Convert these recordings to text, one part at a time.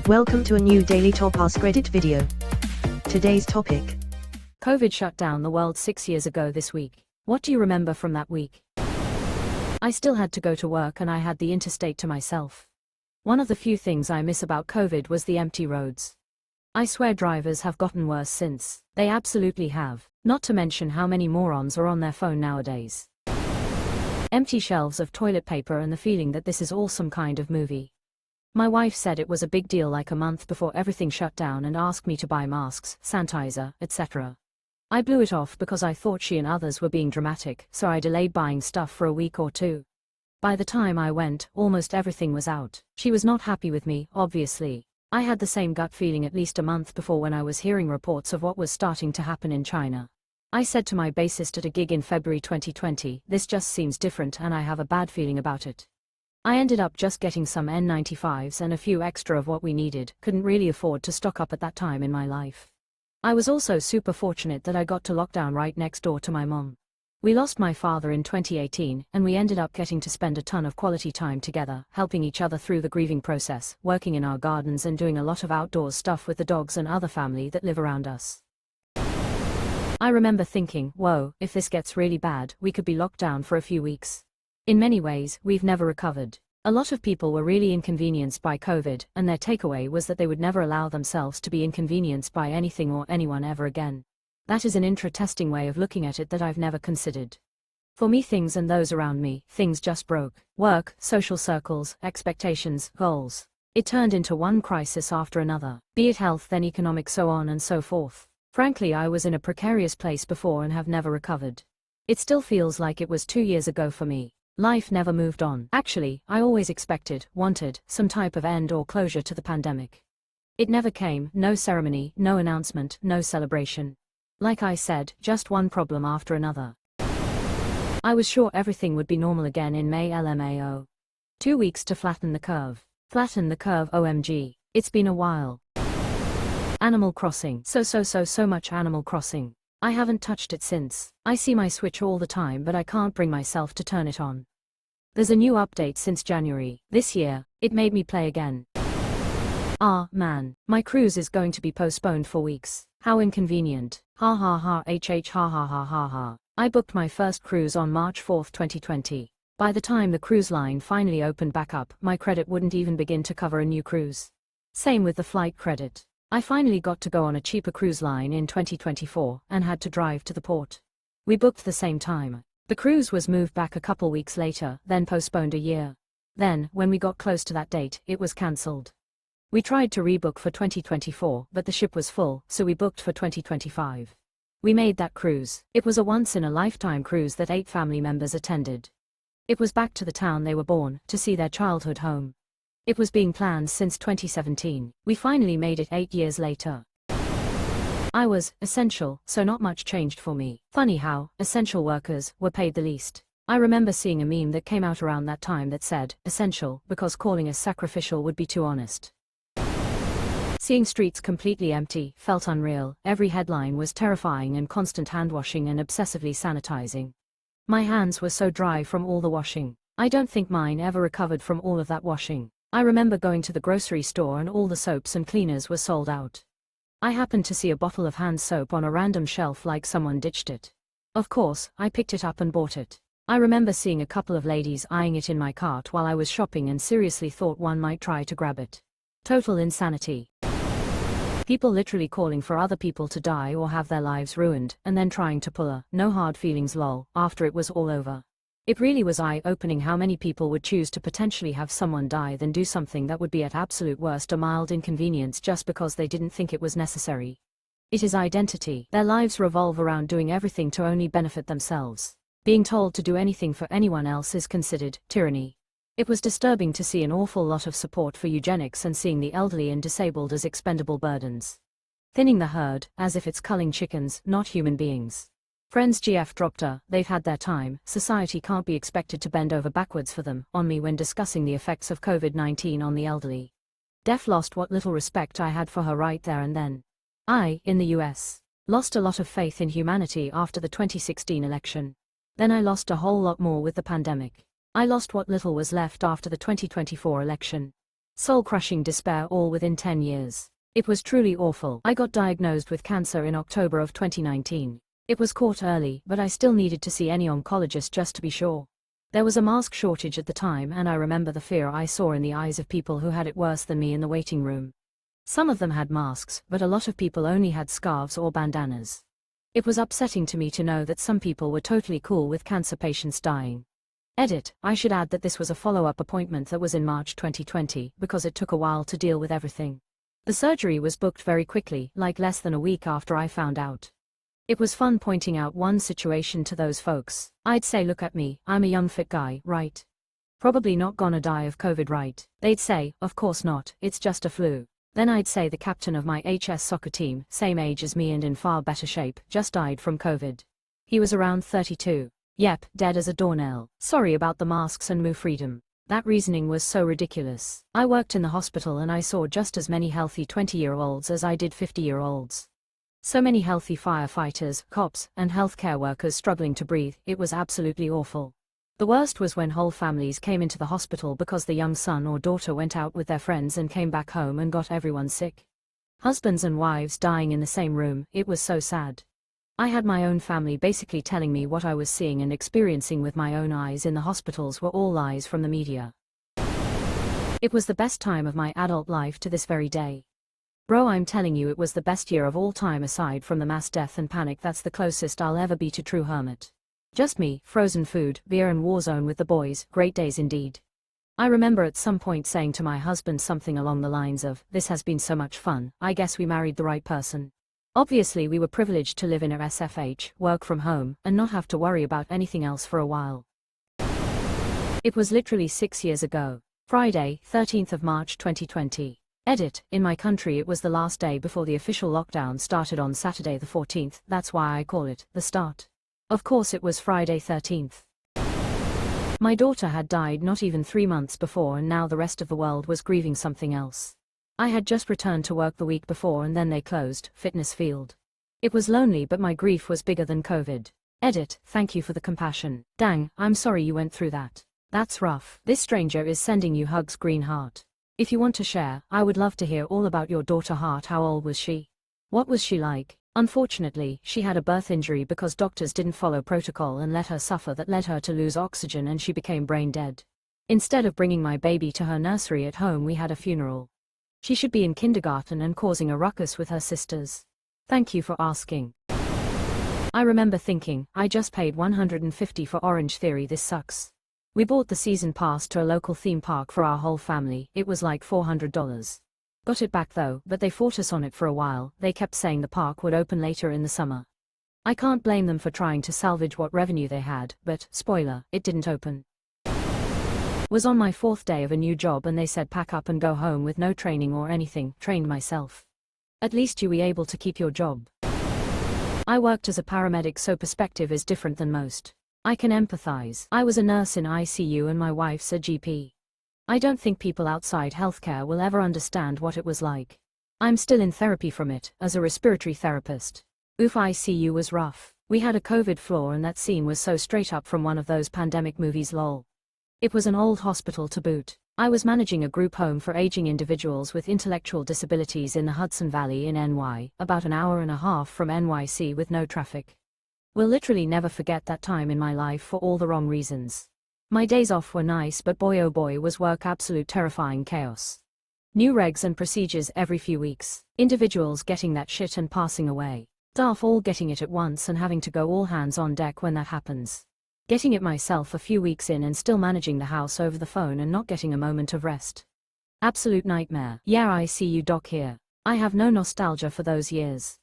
Welcome to a new Daily Top Askreddit video. Today's topic. COVID shut down the world 6 years ago this week. What do you remember from that week? I still had to go to work and I had the interstate to myself. One of the few things I miss about COVID was the empty roads. I swear drivers have gotten worse since. They absolutely have. Not to mention how many morons are on their phone nowadays. Empty shelves of toilet paper and the feeling that this is all some kind of movie. My wife said it was a big deal like a month before everything shut down and asked me to buy masks, sanitizer, etc. I blew it off because I thought she and others were being dramatic, so I delayed buying stuff for a week or two. By the time I went, almost everything was out. She was not happy with me, obviously. I had the same gut feeling at least a month before when I was hearing reports of what was starting to happen in China. I said to my bassist at a gig in February 2020, this just seems different and I have a bad feeling about it. I ended up just getting some N95s and a few extra of what we needed, couldn't really afford to stock up at that time in my life. I was also super fortunate that I got to lockdown right next door to my mom. We lost my father in 2018, and we ended up getting to spend a ton of quality time together, helping each other through the grieving process, working in our gardens and doing a lot of outdoors stuff with the dogs and other family that live around us. I remember thinking, whoa, if this gets really bad, we could be locked down for a few weeks. In many ways, we've never recovered. A lot of people were really inconvenienced by COVID, and their takeaway was that they would never allow themselves to be inconvenienced by anything or anyone ever again. That is an interesting way of looking at it that I've never considered. For me, things and those around me, things just broke. Work, social circles, expectations, goals. It turned into one crisis after another, be it health then economic, so on and so forth. Frankly, I was in a precarious place before and have never recovered. It still feels like it was 2 years ago for me. Life never moved on. Actually, I always expected, wanted, some type of end or closure to the pandemic. It never came, no ceremony, no announcement, no celebration. Like I said, just one problem after another. I was sure everything would be normal again in May LMAO. 2 weeks to flatten the curve. Flatten the curve, OMG. It's been a while. Animal Crossing. So much Animal Crossing. I haven't touched it since. I see my Switch all the time but I can't bring myself to turn it on. There's a new update since January this year. It made me play again. Ah, man. My cruise is going to be postponed for weeks. How inconvenient. Ha ha ha hh ha ha ha ha ha. I booked my first cruise on March 4, 2020. By the time the cruise line finally opened back up, my credit wouldn't even begin to cover a new cruise. Same with the flight credit. I finally got to go on a cheaper cruise line in 2024 and had to drive to the port. We booked the same time. The cruise was moved back a couple weeks later, then postponed a year. Then, when we got close to that date, it was cancelled. We tried to rebook for 2024, but the ship was full, so we booked for 2025. We made that cruise. It was a once-in-a-lifetime cruise that 8 family members attended. It was back to the town they were born, to see their childhood home. It was being planned since 2017. We finally made it 8 years later. I was essential, so not much changed for me. Funny how essential workers were paid the least. I remember seeing a meme that came out around that time that said, essential, because calling us sacrificial would be too honest. Seeing streets completely empty felt unreal. Every headline was terrifying and constant hand washing and obsessively sanitizing. My hands were so dry from all the washing. I don't think mine ever recovered from all of that washing. I remember going to the grocery store and all the soaps and cleaners were sold out. I happened to see a bottle of hand soap on a random shelf like someone ditched it. Of course, I picked it up and bought it. I remember seeing a couple of ladies eyeing it in my cart while I was shopping and seriously thought one might try to grab it. Total insanity. People literally calling for other people to die or have their lives ruined, and then trying to pull a no hard feelings lol after it was all over. It really was eye-opening how many people would choose to potentially have someone die than do something that would be at absolute worst a mild inconvenience just because they didn't think it was necessary. It is identity. Their lives revolve around doing everything to only benefit themselves. Being told to do anything for anyone else is considered tyranny. It was disturbing to see an awful lot of support for eugenics and seeing the elderly and disabled as expendable burdens. Thinning the herd, as if it's culling chickens, not human beings. Friends GF dropped they've had their time, society can't be expected to bend over backwards for them, on me when discussing the effects of COVID-19 on the elderly. Def lost what little respect I had for her right there and then. I, in the US, lost a lot of faith in humanity after the 2016 election. Then I lost a whole lot more with the pandemic. I lost what little was left after the 2024 election. Soul-crushing despair all within 10 years. It was truly awful. I got diagnosed with cancer in October of 2019. It was caught early, but I still needed to see any oncologist just to be sure. There was a mask shortage at the time, and I remember the fear I saw in the eyes of people who had it worse than me in the waiting room. Some of them had masks, but a lot of people only had scarves or bandanas. It was upsetting to me to know that some people were totally cool with cancer patients dying. Edit, I should add that this was a follow-up appointment that was in March 2020, because it took a while to deal with everything. The surgery was booked very quickly, like less than a week after I found out. It was fun pointing out one situation to those folks. I'd say, look at me, I'm a young fit guy, right? Probably not gonna die of COVID, right? They'd say, of course not, it's just a flu. Then I'd say the captain of my HS soccer team, same age as me and in far better shape, just died from COVID. He was around 32. Yep, dead as a doornail. Sorry about the masks and moo freedom. That reasoning was so ridiculous. I worked in the hospital and I saw just as many healthy 20-year-olds as I did 50-year-olds. So many healthy firefighters, cops, and healthcare workers struggling to breathe. It was absolutely awful. The worst was when whole families came into the hospital because the young son or daughter went out with their friends and came back home and got everyone sick. Husbands and wives dying in the same room. It was so sad. I had my own family basically telling me what I was seeing and experiencing with my own eyes in the hospitals were all lies from the media. It was the best time of my adult life to this very day. Bro, I'm telling you, it was the best year of all time aside from the mass death and panic. That's the closest I'll ever be to true hermit. Just me, frozen food, beer and Warzone with the boys. Great days indeed. I remember at some point saying to my husband something along the lines of, "This has been so much fun, I guess we married the right person." Obviously we were privileged to live in a SFH, work from home, and not have to worry about anything else for a while. It was literally 6 years ago. Friday, 13th of March 2020. Edit, in my country it was the last day before the official lockdown started on Saturday the 14th, that's why I call it the start. Of course it was Friday 13th. My daughter had died not even 3 months before, and now the rest of the world was grieving something else. I had just returned to work the week before and then they closed, fitness field. It was lonely, but my grief was bigger than COVID. Edit, thank you for the compassion. Dang, I'm sorry you went through that. That's rough. This stranger is sending you hugs, green heart. If you want to share, I would love to hear all about your daughter. Heart, how old was she? What was she like? Unfortunately, she had a birth injury because doctors didn't follow protocol and let her suffer. That led her to lose oxygen and she became brain dead. Instead of bringing my baby to her nursery at home, we had a funeral. She should be in kindergarten and causing a ruckus with her sisters. Thank you for asking. I remember thinking, I just paid $150 for Orange Theory, this sucks. We bought the season pass to a local theme park for our whole family. It was like $400. Got it back though, but they fought us on it for a while. They kept saying the park would open later in the summer. I can't blame them for trying to salvage what revenue they had, but, spoiler, it didn't open. Was on my 4th day of a new job and they said pack up and go home with no training or anything. Trained myself. At least you were able to keep your job. I worked as a paramedic, so perspective is different than most. I can empathize. I was a nurse in ICU and my wife's a GP. I don't think people outside healthcare will ever understand what it was like. I'm still in therapy from it, as a respiratory therapist. Oof, ICU was rough. We had a COVID floor and that scene was so straight up from one of those pandemic movies, lol. It was an old hospital to boot. I was managing a group home for aging individuals with intellectual disabilities in the Hudson Valley in NY, about an hour and a half from NYC with no traffic. Will literally never forget that time in my life for all the wrong reasons. My days off were nice, but boy oh boy was work absolute terrifying chaos. New regs and procedures every few weeks. Individuals getting that shit and passing away. Staff all getting it at once and having to go all hands on deck when that happens. Getting it myself a few weeks in and still managing the house over the phone and not getting a moment of rest. Absolute nightmare. Yeah, I see you doc here. I have no nostalgia for those years.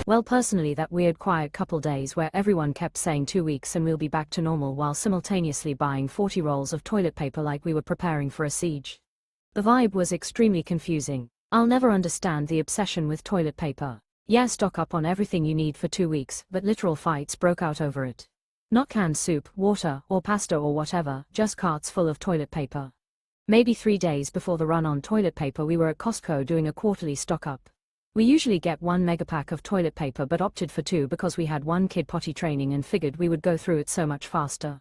Well, personally, that weird quiet couple days where everyone kept saying 2 weeks and we'll be back to normal while simultaneously buying 40 rolls of toilet paper like we were preparing for a siege. The vibe was extremely confusing. I'll never understand the obsession with toilet paper. Yeah, stock up on everything you need for 2 weeks, but literal fights broke out over it. Not canned soup, water, or pasta or whatever, just carts full of toilet paper. Maybe 3 days before the run on toilet paper we were at Costco doing a quarterly stock up. We usually get 1 megapack of toilet paper but opted for 2 because we had 1 kid potty training and figured we would go through it so much faster.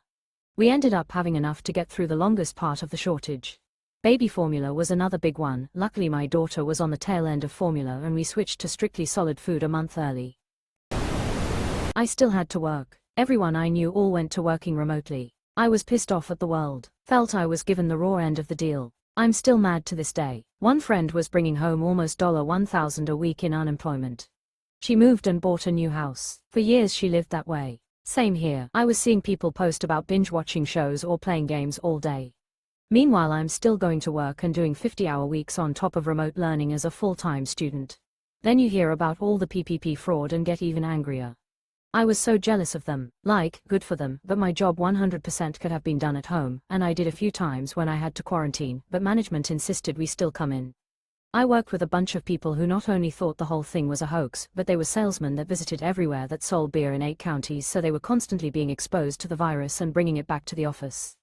We ended up having enough to get through the longest part of the shortage. Baby formula was another big one. Luckily my daughter was on the tail end of formula and we switched to strictly solid food a month early. I still had to work. Everyone I knew all went to working remotely. I was pissed off at the world. Felt I was given the raw end of the deal. I'm still mad to this day. One friend was bringing home almost $1,000 a week in unemployment. She moved and bought a new house. For years she lived that way. Same here. I was seeing people post about binge watching shows or playing games all day. Meanwhile I'm still going to work and doing 50-hour weeks on top of remote learning as a full-time student. Then you hear about all the PPP fraud and get even angrier. I was so jealous of them. Like, good for them, but my job 100% could have been done at home, and I did a few times when I had to quarantine, but management insisted we still come in. I worked with a bunch of people who not only thought the whole thing was a hoax, but they were salesmen that visited everywhere that sold beer in 8 counties, so they were constantly being exposed to the virus and bringing it back to the office.